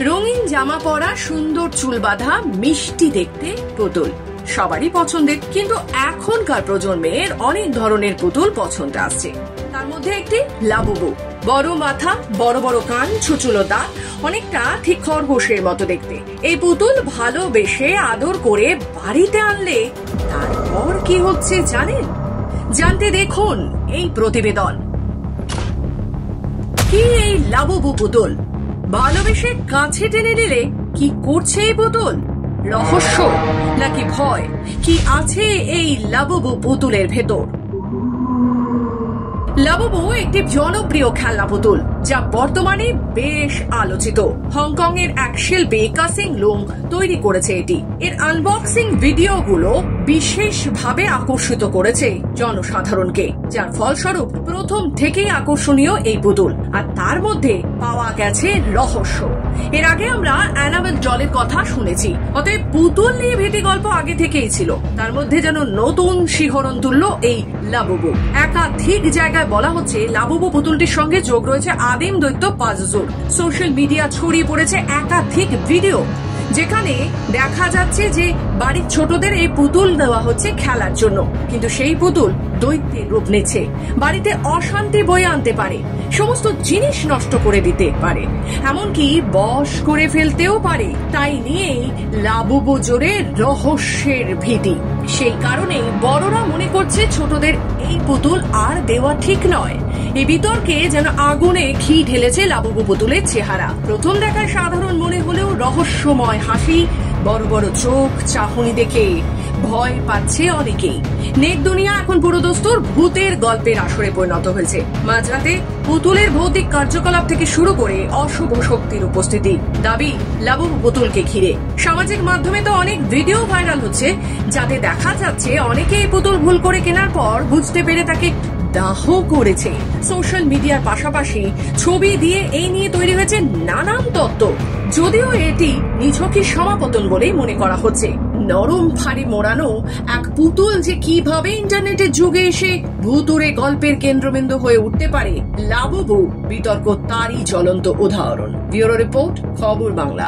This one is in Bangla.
রঙিন জামা পরা, সুন্দর চুল বাঁধা, মিষ্টি দেখতে পুতুল সবারই পছন্দের, কিন্তু এখনকার প্রজন্মের অনেক ধরনের পুতুল পছন্দ আসছে। তার মধ্যে একটি লাবুবু, বড় মাথা, বড় বড় কান, ছুচুলো দাঁত, অনেকটা ঠিক খরগোশের মতো দেখতে। এই পুতুল ভালোবেসে আদর করে বাড়িতে আনলে তারপর কি হচ্ছে জানেন? জানতে দেখুন এই প্রতিবেদন। কি এই লাবুবু পুতুল? ভালোবেসে কাছে টেনে নিলে কি করছে এই পুতুল? রহস্য নাকি ভয়? কি আছে এই লাবুবু পুতুলের ভেতর? লাবুবু একটি জনপ্রিয় খেলনা পুতুল যা বর্তমানে বেশ আলোচিত। হংকং এর এক শিল্পী কাসিং লুং তৈরি করেছে এটি। এর আনবক্সিং ভিডিওগুলো বিশেষভাবে আকর্ষিত করেছে জনসাধারণকে, যার ফলস্বরূপ প্রথম থেকেই আকর্ষণীয় এই পুতুল। আর তার মধ্যে পাওয়া গেছে রহস্য। এর আগে আমরা অ্যানাবেল ডলের কথা শুনেছি, অতএব পুতুল নিয়ে ভীতি গল্প আগে থেকেই ছিল। তার মধ্যে যেন নতুন শিহরণ তুলল এই লাবুবু। একাধিক জায়গায় বলা হচ্ছে লাবুবু পুতুলটির সঙ্গে যোগ রয়েছে আদিম দৈত্য পাজুজুর। সোশ্যাল মিডিয়া ছড়িয়ে পড়েছে একাধিক ভিডিও যেখানে দেখা যাচ্ছে যে বাড়ির ছোটদের এই পুতুল দেওয়া হচ্ছে খেলার জন্য, কিন্তু সেই পুতুল দৈত্যের রূপ নিচ্ছে, বাড়িতে অশান্তি বয়ে আনতে পারে, সমস্ত জিনিস নষ্ট করে দিতে পারে, এমনকি বশ করে ফেলতেও পারে। তাই নিয়েই লাবুবু জোরে রহস্যের ভীতি। সেই কারণেই বড়রা মনে করছে ছোটদের এই পুতুল আর দেওয়া ঠিক নয়। এই বিতর্কে যেন আগুনে ঘি ঢেলেছে লাবুবু পুতুলের চেহারা। প্রথম দেখায় সাধারণ মনে হলেও রহস্যময় হাসি, বড় বড় চোখ, চাহনি দেখে ভয় পাচ্ছে অনেকেই। নেট দুনিয়া এখন পুরোদস্তুর ভূতের গল্পের আসরে পরিণত হয়েছে। মাঝরাতে পুতুলের ভৌতিক কার্যকলাপ থেকে শুরু করে অশুভ শক্তির উপস্থিতি দাবি লাবুবু পুতুলকে ঘিরে। সামাজিক মাধ্যমে তো অনেক ভিডিও ভাইরাল হচ্ছে যাতে দেখা যাচ্ছে অনেকে এই পুতুল ভুল করে কেনার পর বুঝতে পেরে তাকে দাহ করেছে। সোশ্যাল মিডিয়ার পাশাপাশি ছবি দিয়ে এই নিয়ে তৈরি হয়েছে নানান তত্ত্ব, যদিও এটি নিছকই সমাপতন বলেই মনে করা হচ্ছে। নরম ফাড়ি মোড়ানো এক পুতুল যে কিভাবে ইন্টারনেটের যুগে এসে ভুতুড়ে গল্পের কেন্দ্রবিন্দু হয়ে উঠতে পারে, লাবুবু বিতর্ক তারই জ্বলন্ত উদাহরণ। ব্যুরো রিপোর্ট, খবর বাংলা।